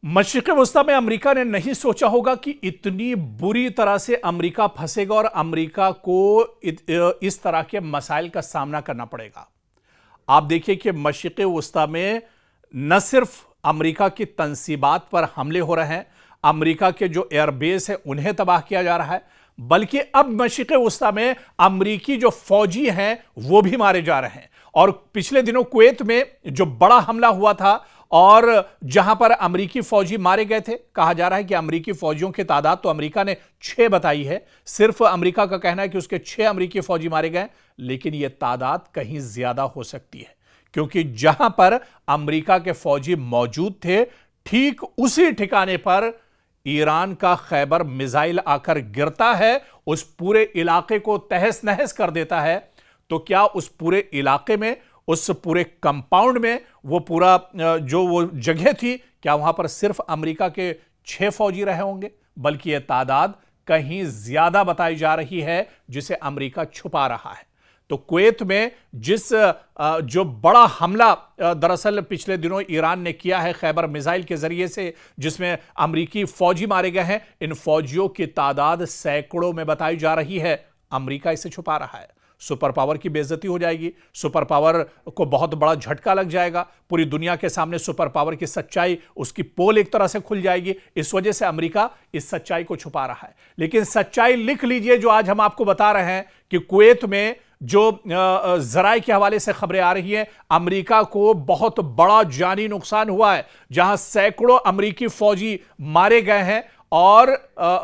मशरिक़ वस्ता में अमेरिका ने नहीं सोचा होगा कि इतनी बुरी तरह से अमेरिका फंसेगा और अमेरिका को इस तरह के मसाइल का सामना करना पड़ेगा। आप देखिए कि मशरिक़ वस्ता में न सिर्फ अमेरिका की तंसीबात पर हमले हो रहे हैं, अमेरिका के जो एयरबेस है उन्हें तबाह किया जा रहा है, बल्कि अब मशरिक़ वस्ता में अमेरिकी जो फौजी हैं वो भी मारे जा रहे हैं। और पिछले दिनों कुवैत में जो बड़ा हमला हुआ था और जहां पर अमेरिकी फौजी मारे गए थे, कहा जा रहा है कि अमेरिकी फौजियों की तादाद तो अमेरिका ने 6 बताई है। सिर्फ अमेरिका का कहना है कि उसके 6 अमेरिकी फौजी मारे गए, लेकिन यह तादाद कहीं ज्यादा हो सकती है, क्योंकि जहां पर अमेरिका के फौजी मौजूद थे ठीक उसी ठिकाने पर ईरान का खैबर मिसाइल आकर गिरता है, उस पूरे इलाके को तहस नहस कर देता है। तो क्या उस पूरे इलाके में, उस पूरे कंपाउंड में, वो पूरा जो वो जगह थी, क्या वहां पर सिर्फ अमेरिका के 6 फौजी रहे होंगे? बल्कि यह तादाद कहीं ज्यादा बताई जा रही है, जिसे अमेरिका छुपा रहा है। तो कुवैत में जो बड़ा हमला दरअसल पिछले दिनों ईरान ने किया है खैबर मिसाइल के जरिए से, जिसमें अमेरिकी फौजी मारे गए हैं, इन फौजियों की तादाद सैकड़ों में बताई जा रही है। अमेरिका इसे छुपा रहा है। सुपर पावर की बेइज्जती हो जाएगी, सुपर पावर को बहुत बड़ा झटका लग जाएगा, पूरी दुनिया के सामने सुपर पावर की सच्चाई, उसकी पोल एक तरह से खुल जाएगी। इस वजह से अमेरिका इस सच्चाई को छुपा रहा है। लेकिन सच्चाई लिख लीजिए जो आज हम आपको बता रहे हैं कि कुवैत में जो जराए के हवाले से खबरें आ रही हैं, अमेरिका को बहुत बड़ा जानी नुकसान हुआ है, जहां सैकड़ों अमेरिकी फौजी मारे गए हैं। और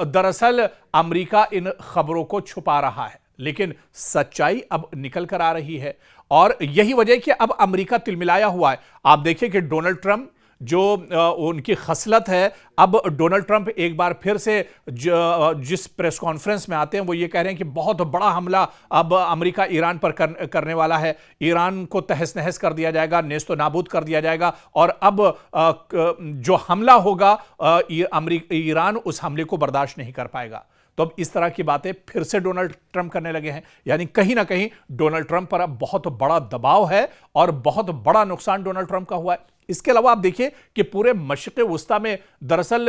दरअसल अमेरिका इन खबरों को छुपा रहा है, लेकिन सच्चाई अब निकल कर आ रही है। और यही वजह कि अब अमेरिका तिलमिलाया हुआ है। आप देखिए कि डोनाल्ड ट्रंप जो उनकी खसलत है, अब डोनाल्ड ट्रंप एक बार फिर से जिस प्रेस कॉन्फ्रेंस में आते हैं वो ये कह रहे हैं कि बहुत बड़ा हमला अब अमेरिका ईरान पर करने वाला है, ईरान को तहस नहस कर दिया जाएगा, नेस्तो नाबूद कर दिया जाएगा। और अब जो हमला होगा ईरान उस हमले को बर्दाश्त नहीं कर पाएगा। तो अब इस तरह की बातें फिर से डोनाल्ड ट्रंप करने लगे हैं, यानी कहीं ना कहीं डोनाल्ड ट्रंप पर अब बहुत बड़ा दबाव है और बहुत बड़ा नुकसान डोनाल्ड ट्रंप का हुआ है। इसके अलावा आप देखिए कि पूरे मशरिक़ वस्ता में दरअसल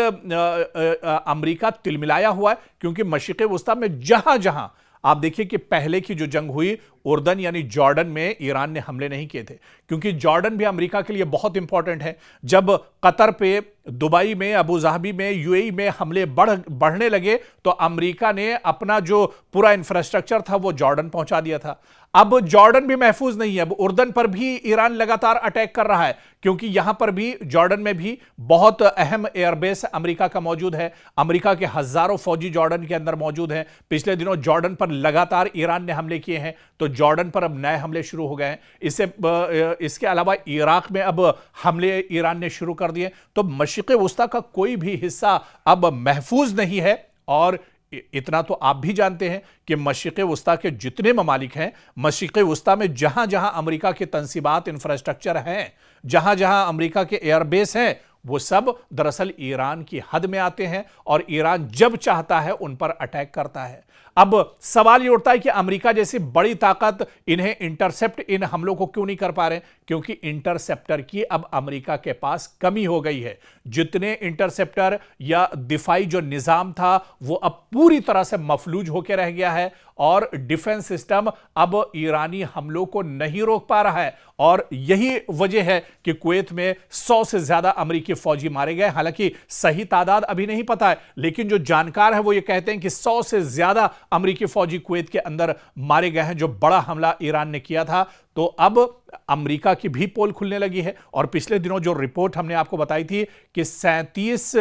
अमेरिका तिलमिलाया हुआ है, क्योंकि मशरिक़ वस्ता में जहां जहां आप देखिए कि पहले की जो जंग हुई उर्दन यानी जॉर्डन में ईरान ने हमले नहीं किए थे, क्योंकि जॉर्डन भी अमेरिका के लिए बहुत इंपॉर्टेंट है। जब कतर पे, दुबई में, अबू धाबी में, यूएई में हमले बढ़ने लगे तो अमेरिका ने अपना जो पूरा इंफ्रास्ट्रक्चर था वो जॉर्डन पहुंचा दिया था। अब जॉर्डन भी महफूज नहीं है, अब उर्दन पर भी ईरान लगातार अटैक कर रहा है, क्योंकि यहां पर भी जॉर्डन में भी बहुत अहम एयरबेस अमेरिका का मौजूद है। अमेरिका के हजारों फौजी जॉर्डन के अंदर मौजूद हैं। पिछले दिनों जॉर्डन पर लगातार ईरान ने हमले किए हैं, तो जॉर्डन पर अब नए हमले शुरू हो गए हैं। इसके अलावा इराक में अब हमले ईरान ने शुरू कर दिए। तो मशरिक़ वस्ता का कोई भी हिस्सा अब महफूज नहीं है। और इतना तो आप भी जानते हैं कि मशरिक़ वस्ता के जितने ममालिक हैं, मशरिक़ वस्ता में जहां जहां अमेरिका के तंसीबात, इंफ्रास्ट्रक्चर हैं, जहां जहां अमेरिका के एयरबेस हैं, वो सब दरअसल ईरान की हद में आते हैं और ईरान जब चाहता है उन पर अटैक करता है। अब सवाल ये उठता है कि अमेरिका जैसी बड़ी ताकत इन्हें इंटरसेप्ट, इन हमलों को क्यों नहीं कर पा रहे? क्योंकि इंटरसेप्टर की अब अमेरिका के पास कमी हो गई है। जितने इंटरसेप्टर या दिफाई जो निजाम था वो अब पूरी तरह से मफलूज होकर रह गया है और डिफेंस सिस्टम अब ईरानी हमलों को नहीं रोक पा रहा है। और यही वजह है कि कुवैत में 100 से ज्यादा अमेरिकी फौजी मारे गए। हालांकि सही तादाद अभी नहीं पता है, लेकिन जो जानकार है वो ये कहते हैं कि 100 से ज्यादा अमेरिकी फौजी कुवैत के अंदर मारे गए हैं, जो बड़ा हमला ईरान ने किया था। तो अब अमेरिका की भी पोल खुलने लगी है। और पिछले दिनों जो रिपोर्ट हमने आपको बताई थी कि 37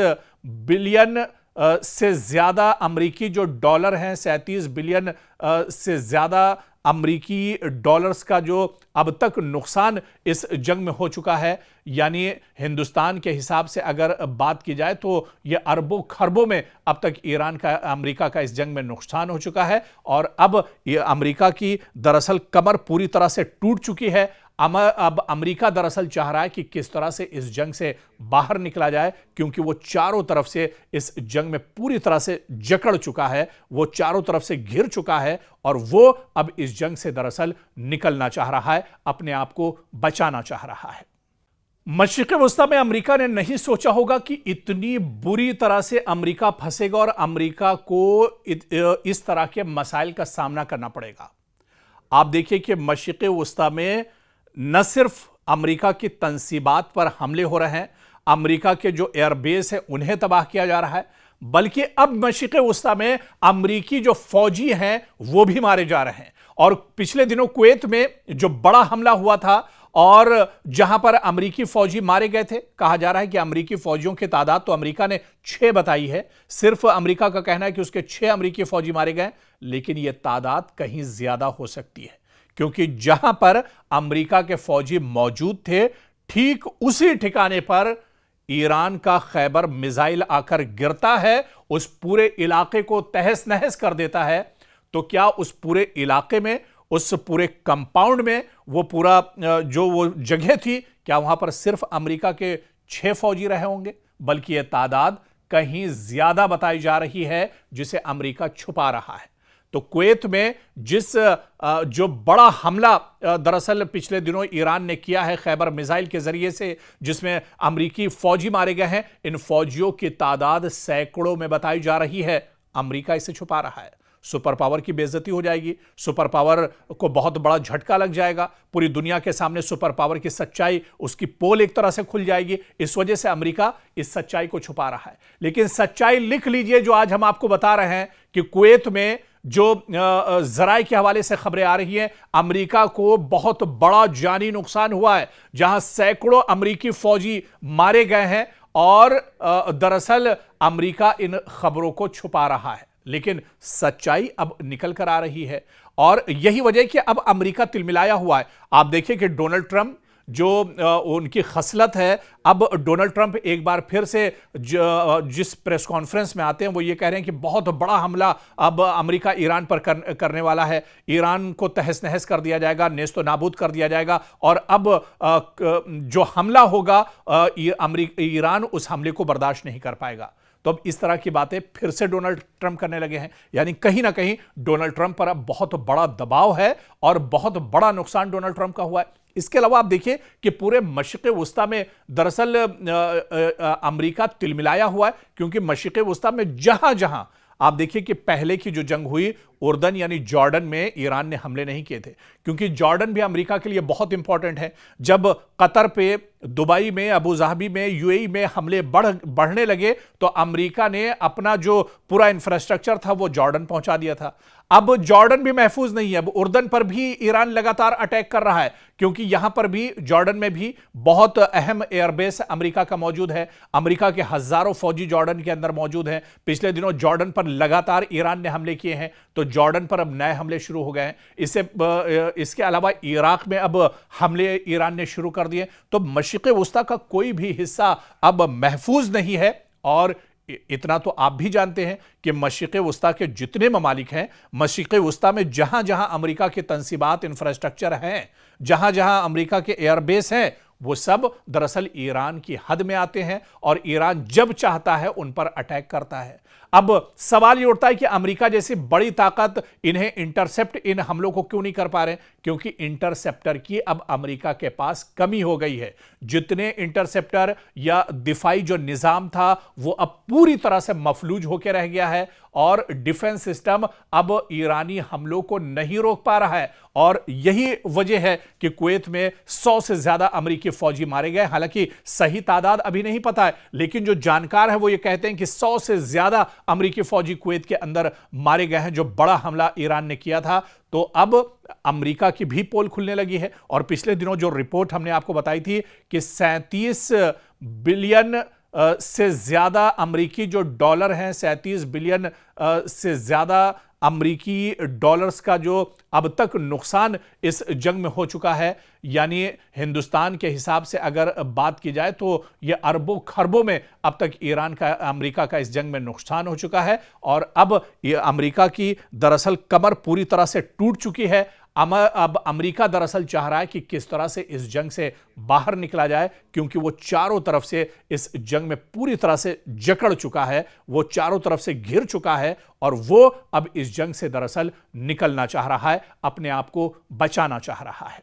बिलियन से ज्यादा अमेरिकी जो डॉलर हैं, 37 बिलियन से ज्यादा अमेरिकी डॉलर्स का जो अब तक नुकसान इस जंग में हो चुका है, यानी हिंदुस्तान के हिसाब से अगर बात की जाए तो यह अरबों खरबों में अब तक ईरान का, अमेरिका का इस जंग में नुकसान हो चुका है। और अब ये अमेरिका की दरअसल कमर पूरी तरह से टूट चुकी है। अब अमेरिका दरअसल चाह रहा है कि किस तरह से इस जंग से बाहर निकला जाए, क्योंकि वो चारों तरफ से इस जंग में पूरी तरह से जकड़ चुका है, वो चारों तरफ से घिर चुका है और वो अब इस जंग से दरअसल निकलना चाह रहा है, अपने आप को बचाना चाह रहा है। मशरिक़ वस्ता में अमेरिका ने नहीं सोचा होगा कि इतनी बुरी तरह से अमेरिका फंसेगा और अमेरिका को इस तरह के मसाइल का सामना करना पड़ेगा। आप देखिए कि मशरिक़ वस्ता में न सिर्फ अमेरिका की तंसीबात पर हमले हो रहे हैं, अमेरिका के जो एयरबेस है उन्हें तबाह किया जा रहा है, बल्कि अब मशरिक़ वस्ता में अमेरिकी जो फौजी हैं वो भी मारे जा रहे हैं। और पिछले दिनों कुवैत में जो बड़ा हमला हुआ था और जहां पर अमेरिकी फौजी मारे गए थे, कहा जा रहा है कि अमेरिकी फौजियों की तादाद तो अमेरिका ने 6 बताई है। सिर्फ अमेरिका का कहना है कि उसके 6 अमेरिकी फौजी मारे गए, लेकिन यह तादाद कहीं ज्यादा हो सकती है, क्योंकि जहां पर अमेरिका के फौजी मौजूद थे ठीक उसी ठिकाने पर ईरान का खैबर मिसाइल आकर गिरता है, उस पूरे इलाके को तहस नहस कर देता है। तो क्या उस पूरे इलाके में, उस पूरे कंपाउंड में, वो पूरा जो वो जगह थी, क्या वहां पर सिर्फ अमेरिका के 6 फौजी रहे होंगे? बल्कि यह तादाद कहीं ज्यादा बताई जा रही है, जिसे अमेरिका छुपा रहा है। तो कुवैत में जो बड़ा हमला दरअसल पिछले दिनों ईरान ने किया है खैबर मिसाइल के जरिए से, जिसमें अमेरिकी फौजी मारे गए हैं, इन फौजियों की तादाद सैकड़ों में बताई जा रही है। अमेरिका इसे छुपा रहा है। सुपर पावर की बेइज्जती हो जाएगी, सुपर पावर को बहुत बड़ा झटका लग जाएगा, पूरी दुनिया के सामने सुपर पावर की सच्चाई, उसकी पोल एक तरह से खुल जाएगी। इस वजह से अमेरिका इस सच्चाई को छुपा रहा है। लेकिन सच्चाई लिख लीजिए जो आज हम आपको बता रहे हैं कि कुवैत में जो जराए के हवाले से खबरें आ रही हैं, अमेरिका को बहुत बड़ा जानी नुकसान हुआ है, जहां सैकड़ों अमेरिकी फौजी मारे गए हैं। और दरअसल अमेरिका इन खबरों को छुपा रहा है, लेकिन सच्चाई अब निकल कर आ रही है। और यही वजह कि अब अमेरिका तिलमिलाया हुआ है। आप देखिए कि डोनाल्ड ट्रंप जो उनकी खसलत है, अब डोनाल्ड ट्रंप एक बार फिर से जिस प्रेस कॉन्फ्रेंस में आते हैं वो ये कह रहे हैं कि बहुत बड़ा हमला अब अमेरिका ईरान पर करने वाला है, ईरान को तहस नहस कर दिया जाएगा, नेस्तो नाबूद कर दिया जाएगा। और अब जो हमला होगा ईरान उस हमले को बर्दाश्त नहीं कर पाएगा। तो अब इस तरह की बातें फिर से डोनाल्ड ट्रंप करने लगे हैं। यानी कहीं ना कहीं डोनाल्ड ट्रंप पर अब बहुत बड़ा दबाव है और बहुत बड़ा नुकसान डोनाल्ड ट्रंप का हुआ है। इसके अलावा आप देखिए कि पूरे मशरिक़ वस्ता में दरअसल अमेरिका तिलमिलाया हुआ है, क्योंकि मशरिक़ वस्ता में जहां जहां आप देखिए कि पहले की जो जंग हुई, उर्दन यानी जॉर्डन में ईरान ने हमले नहीं किए थे, क्योंकि जॉर्डन भी अमेरिका के लिए बहुत इंपॉर्टेंट है। जब कतर पे, दुबई में, अबू धाबी में, यूएई में हमले बढ़ने लगे तो अमेरिका ने अपना जो पूरा इंफ्रास्ट्रक्चर था वो जॉर्डन पहुंचा दिया था। अब जॉर्डन भी महफूज नहीं है, अब उर्दन पर भी ईरान लगातार अटैक कर रहा है, क्योंकि यहां पर भी जॉर्डन में भी बहुत अहम एयरबेस अमेरिका का मौजूद है। अमेरिका के हजारों फौजी जॉर्डन के अंदर मौजूद हैं। पिछले दिनों जॉर्डन पर लगातार ईरान ने हमले किए हैं, तो जॉर्डन पर अब नए हमले शुरू हो गए हैं। इसके अलावा इराक में अब हमले ईरान ने शुरू कर दिए। तो मशरिक़ वस्ता का कोई भी हिस्सा अब महफूज नहीं है। और इतना तो आप भी जानते हैं कि मशरिक़ वस्ता के जितने ममालिक हैं, मशरिक़ वस्ता में जहां जहां अमेरिका के तंसीबात, इंफ्रास्ट्रक्चर हैं, जहां जहां अमेरिका के एयरबेस हैं, वो सब दरअसल ईरान की हद में आते हैं और ईरान जब चाहता है उन पर अटैक करता है। अब सवाल ये उठता है कि अमेरिका जैसी बड़ी ताकत इन्हें इंटरसेप्ट, इन हमलों को क्यों नहीं कर पा रहे? क्योंकि इंटरसेप्टर की अब अमेरिका के पास कमी हो गई है। जितने इंटरसेप्टर या दिफाई जो निजाम था वो अब पूरी तरह से मफलूज होकर रह गया है और डिफेंस सिस्टम अब ईरानी हमलों को नहीं रोक पा रहा है। और यही वजह है कि कुवैत में 100 से ज्यादा अमेरिकी फौजी मारे गए। हालांकि सही तादाद अभी नहीं पता है, लेकिन जो जानकार है वो ये कहते हैं कि 100 से ज्यादा अमेरिकी फौजी कुवैत के अंदर मारे गए हैं, जो बड़ा हमला ईरान ने किया था। तो अब अमेरिका की भी पोल खुलने लगी है। और पिछले दिनों जो रिपोर्ट हमने आपको बताई थी कि 37 बिलियन से ज्यादा अमेरिकी जो डॉलर हैं, 37 बिलियन से ज्यादा अमेरिकी डॉलर्स का जो अब तक नुकसान इस जंग में हो चुका है। यानी हिंदुस्तान के हिसाब से अगर बात की जाए तो यह अरबों खरबों में अब तक ईरान का, अमेरिका का इस जंग में नुकसान हो चुका है। और अब ये अमेरिका की दरअसल कमर पूरी तरह से टूट चुकी है। अब अमेरिका दरअसल चाह रहा है कि किस तरह से इस जंग से बाहर निकला जाए, क्योंकि वो चारों तरफ से इस जंग में पूरी तरह से जकड़ चुका है, वो चारों तरफ से घिर चुका है और वो अब इस जंग से दरअसल निकलना चाह रहा है, अपने आप को बचाना चाह रहा है।